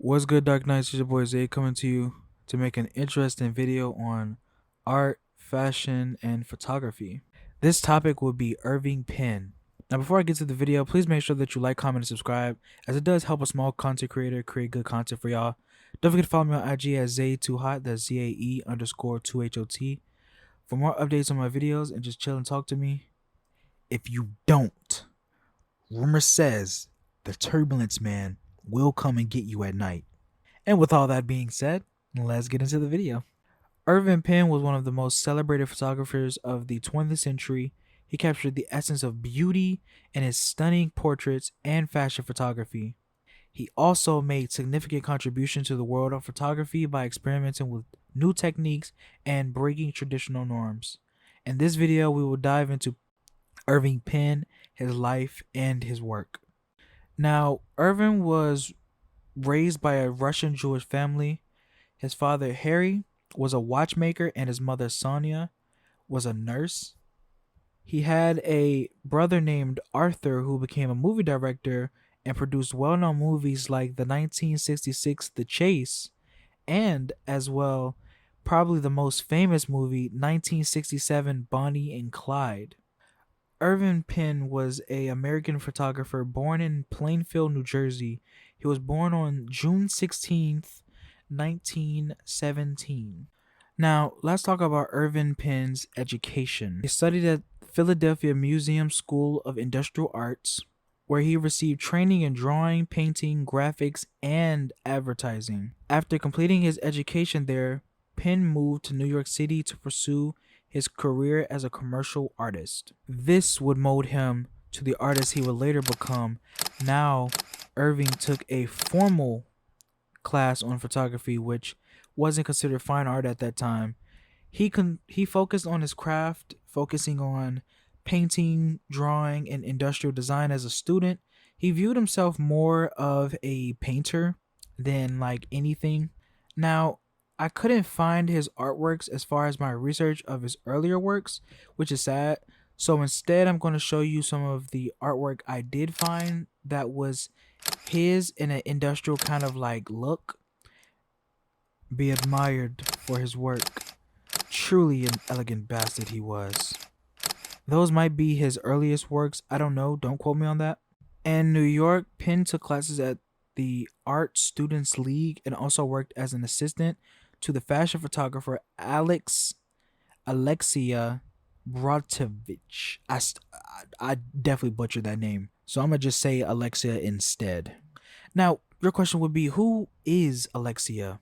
What's good, Dark Knights? It's your boy Zay coming to you to make an interesting video on art, fashion, and photography. This topic will be Irving Penn. Now, before I get to the video, please make sure that you like, comment, and subscribe, as it does help a small content creator create good content for y'all. Don't forget to follow me on IG at Zay2Hot, that's ZAE_2HOT, for more updates on my videos and just chill and talk to me. If you don't, rumor says the Turbulence Man will come and get you at night. And with all that being said, let's get into the video. Irving Penn was one of the most celebrated photographers of the 20th century. He captured the essence of beauty in his stunning portraits and fashion photography. He also made significant contributions to the world of photography by experimenting with new techniques and breaking traditional norms. In this video, we will dive into Irving Penn, his life, and his work. Now, Irving was raised by a Russian Jewish family. His father, Harry, was a watchmaker, and his mother, Sonia, was a nurse. He had a brother named Arthur who became a movie director and produced well known movies like the 1966 The Chase, and as well, probably the most famous movie, 1967 Bonnie and Clyde. Irving Penn was an American photographer born in Plainfield, New Jersey. He was born on June 16th, 1917. Now, let's talk about Irving Penn's education. He studied at Philadelphia Museum School of Industrial Arts, where he received training in drawing, painting, graphics, and advertising. After completing his education there, Penn moved to New York City to pursue his career as a commercial artist. This would mold him to the artist he would later become. Now, Irving took a formal class on photography, which wasn't considered fine art at that time. He focused on his craft, focusing on painting, drawing, and industrial design as a student. He viewed himself more of a painter than like anything. Now, I couldn't find his artworks as far as my research of his earlier works, which is sad. So instead, I'm going to show you some of the artwork I did find that was his in an industrial kind of like look. Be admired for his work. Truly an elegant bastard he was. Those might be his earliest works. I don't know. Don't quote me on that. In New York, Penn took classes at the Art Students League and also worked as an assistant to the fashion photographer Alexia Brotovich. I definitely butchered that name, so I'm gonna just say Alexia instead. Now, your question would be, who is Alexia?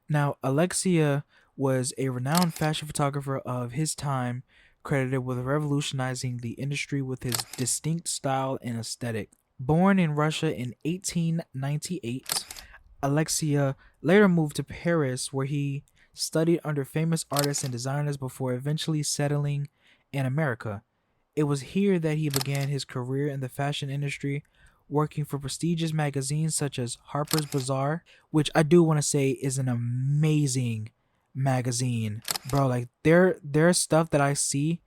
Now, Alexia was a renowned fashion photographer of his time, credited with revolutionizing the industry with his distinct style and aesthetic. Born in Russia in 1898, Alexia later moved to Paris, where he studied under famous artists and designers before eventually settling in America. It was here that he began his career in the fashion industry, working for prestigious magazines such as Harper's Bazaar, which I do want to say is an amazing magazine, bro. Like their stuff that I see,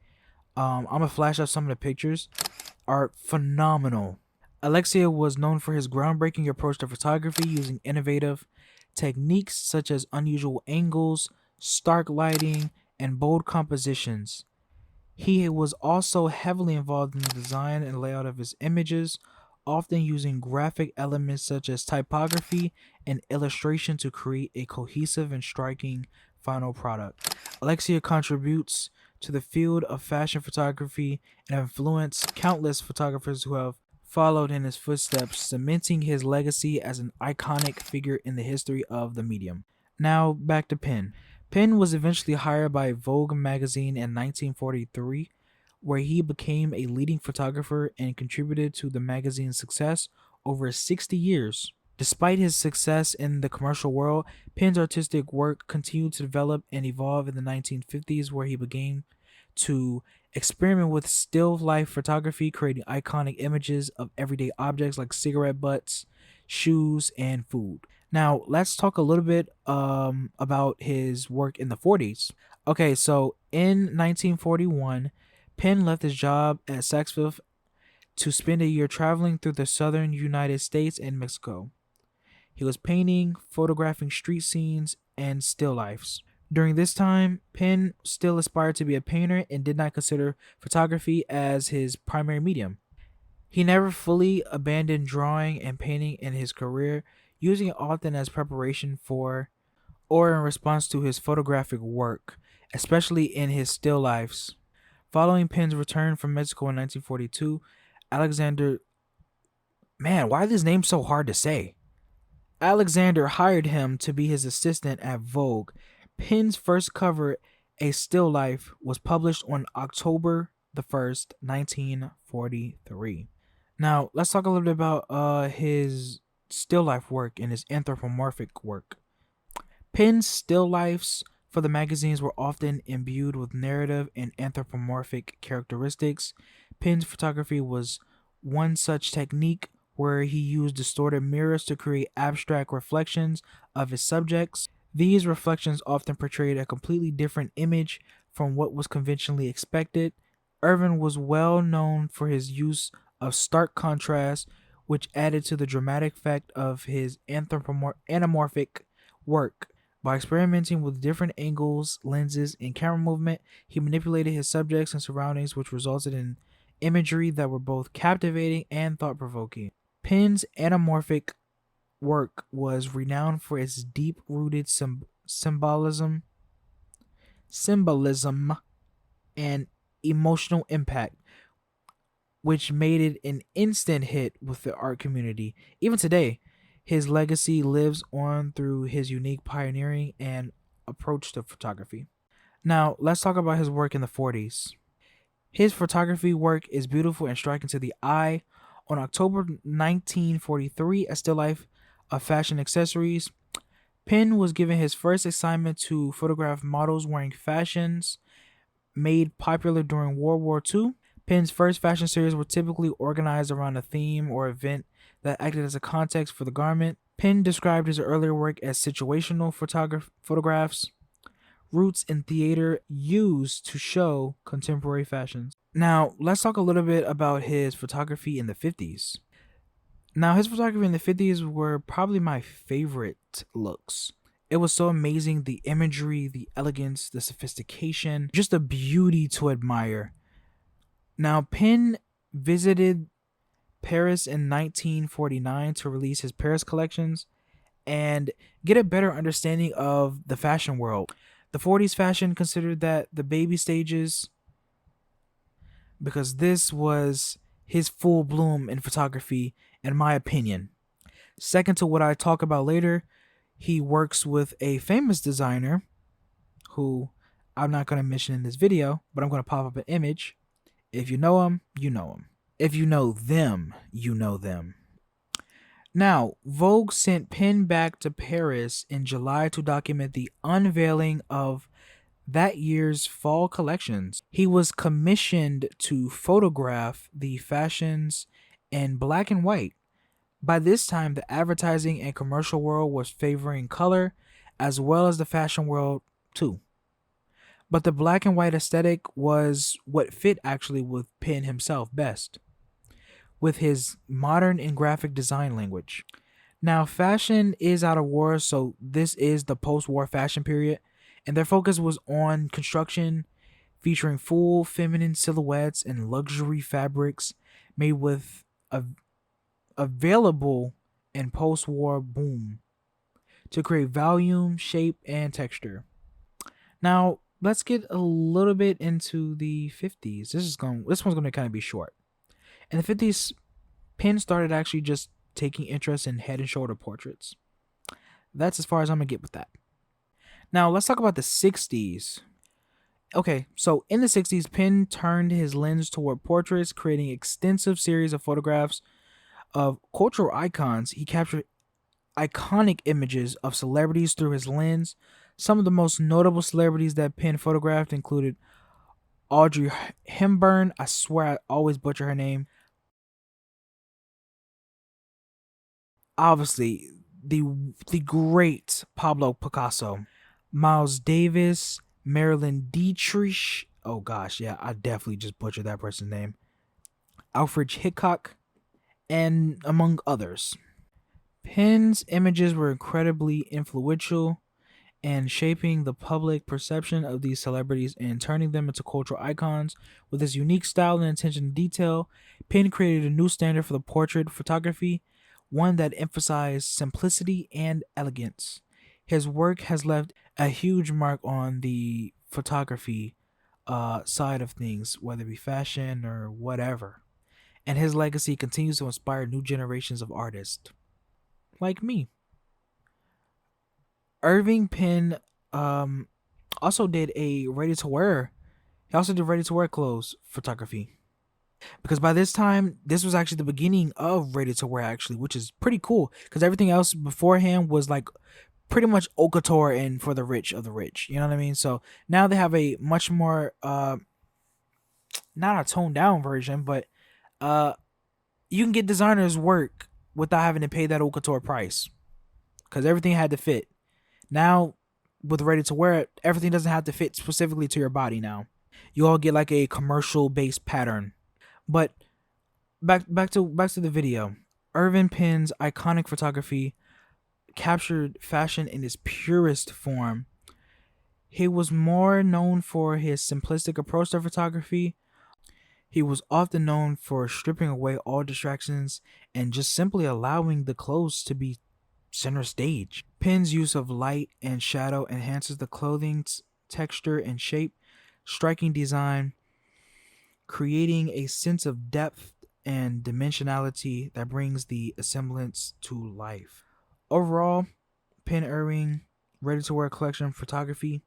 I'm gonna flash up some of the pictures, are phenomenal. Alexia was known for his groundbreaking approach to photography, using innovative techniques such as unusual angles, stark lighting, and bold compositions. He was also heavily involved in the design and layout of his images, often using graphic elements such as typography and illustration to create a cohesive and striking final product. Alexia contributes to the field of fashion photography and influenced countless photographers who have followed in his footsteps, cementing his legacy as an iconic figure in the history of the medium. Now, back to Penn. Penn was eventually hired by Vogue magazine in 1943, where he became a leading photographer and contributed to the magazine's success over 60 years. Despite his success in the commercial world, Penn's artistic work continued to develop and evolve in the 1950s, where he began to experiment with still life photography, creating iconic images of everyday objects like cigarette butts, shoes, and food. Now, let's talk a little bit about his work in the 40s. Okay, so in 1941, Penn left his job at Saks to spend a year traveling through the southern United States and Mexico. He was painting, photographing street scenes, and still lifes. During this time, Penn still aspired to be a painter and did not consider photography as his primary medium. He never fully abandoned drawing and painting in his career, using it often as preparation for or in response to his photographic work, especially in his still lifes. Following Penn's return from Mexico in 1942, Alexander, man, why are these names so hard to say? Alexander hired him to be his assistant at Vogue. Penn's first cover, A Still Life, was published on October the 1st, 1943. Now, let's talk a little bit about his still life work and his anthropomorphic work. Penn's still lifes for the magazines were often imbued with narrative and anthropomorphic characteristics. Penn's photography was one such technique where he used distorted mirrors to create abstract reflections of his subjects. These reflections often portrayed a completely different image from what was conventionally expected. Irving was well known for his use of stark contrast, which added to the dramatic effect of his anamorphic work. By experimenting with different angles, lenses, and camera movement, he manipulated his subjects and surroundings, which resulted in imagery that were both captivating and thought-provoking. Penn's anamorphic work was renowned for its deep-rooted symbolism, and emotional impact, which made it an instant hit with the art community. Even today, his legacy lives on through his unique pioneering and approach to photography. Now, let's talk about his work in the 40s. His photography work is beautiful and striking to the eye. On October 1943, A Still Life of Fashion Accessories, Penn was given his first assignment to photograph models wearing fashions made popular during World War II. Penn's first fashion series were typically organized around a theme or event that acted as a context for the garment. Penn described his earlier work as situational photographs, roots in theater used to show contemporary fashions. Now, let's talk a little bit about his photography in the 50s. Now, his photography in the 50s were probably my favorite looks. It was so amazing, the imagery, the elegance, the sophistication, just a beauty to admire. Now, Penn visited Paris in 1949 to release his Paris collections and get a better understanding of the fashion world. The 40s fashion considered that the baby stages, because this was his full bloom in photography, in my opinion. Second to what I talk about later, he works with a famous designer who I'm not going to mention in this video, but I'm going to pop up an image. If you know him, you know him. If you know them, you know them. Now, Vogue sent Penn back to Paris in July to document the unveiling of that year's fall collections. He was commissioned to photograph the fashions in black and white. By this time, the advertising and commercial world was favoring color, as well as the fashion world too. But the black and white aesthetic was what fit actually with Penn himself best, with his modern and graphic design language. Now, fashion is out of war, so this is the post-war fashion period, and their focus was on construction, featuring full feminine silhouettes and luxury fabrics made with available in post-war boom to create volume, shape, and texture. Now, let's get a little bit into the 50s. This one's going to kind of be short. In the 50s, Penn started actually just taking interest in head and shoulder portraits. That's as far as I'm going to get with that. Now, let's talk about the 60s. Okay, so in the 60s, Penn turned his lens toward portraits, creating an extensive series of photographs of cultural icons. He captured iconic images of celebrities through his lens. Some of the most notable celebrities that Penn photographed included Audrey Hepburn. I swear I always butcher her name. Obviously, the great Pablo Picasso, Miles Davis, Marilyn Dietrich. Oh gosh, yeah, I definitely just butchered that person's name. Alfred Hitchcock, and among others. Penn's images were incredibly influential and shaping the public perception of these celebrities and turning them into cultural icons. With his unique style and attention to detail, Penn created a new standard for the portrait photography, one that emphasized simplicity and elegance. His work has left a huge mark on the photography side of things, whether it be fashion or whatever. And his legacy continues to inspire new generations of artists like me. Irving Penn um, also did a ready to wear. He also did ready to wear clothes photography because by this time, this was actually the beginning of ready to wear, actually, which is pretty cool because everything else beforehand was like pretty much haute couture and for the rich of the rich. You know what I mean? So now they have a much more, not a toned down version, but uh, you can get designers work without having to pay that haute couture price because everything had to fit. Now, with ready to wear it, everything doesn't have to fit specifically to your body now. You all get like a commercial based pattern. But back to the video. Irving Penn's iconic photography captured fashion in its purest form. He was more known for his simplistic approach to photography. He was often known for stripping away all distractions and just simply allowing the clothes to be center stage. Penn's use of light and shadow enhances the clothing's texture and shape, striking design, creating a sense of depth and dimensionality that brings the semblance to life. Overall, Penn Irving Ready to Wear Collection photography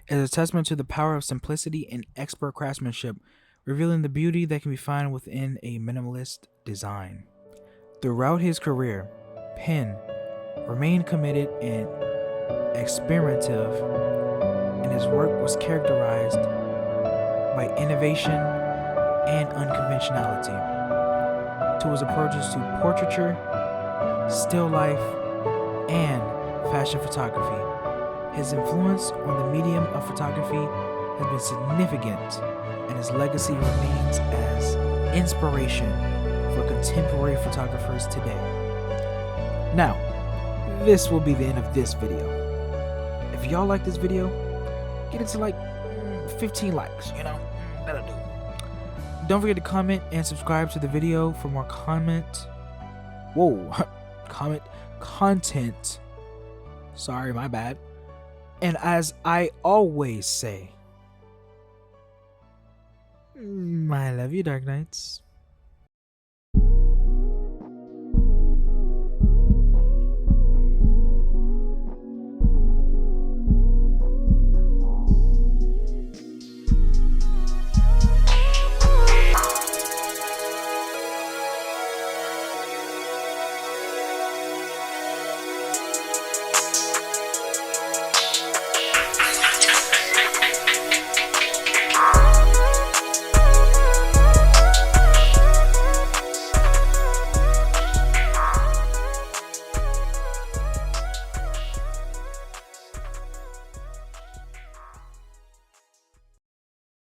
is a testament to the power of simplicity and expert craftsmanship, revealing the beauty that can be found within a minimalist design. Throughout his career, Penn remained committed and experimentative, and his work was characterized by innovation and unconventionality. To his approaches to portraiture, still life, and fashion photography, his influence on the medium of photography has been significant, and his legacy remains as inspiration for contemporary photographers today. Now, this will be the end of this video. If y'all like this video, get it to like 15 likes, that'll do. Don't forget to comment and subscribe to the video for more content. Sorry, my bad. And as I always say, I love you, Dark Knights.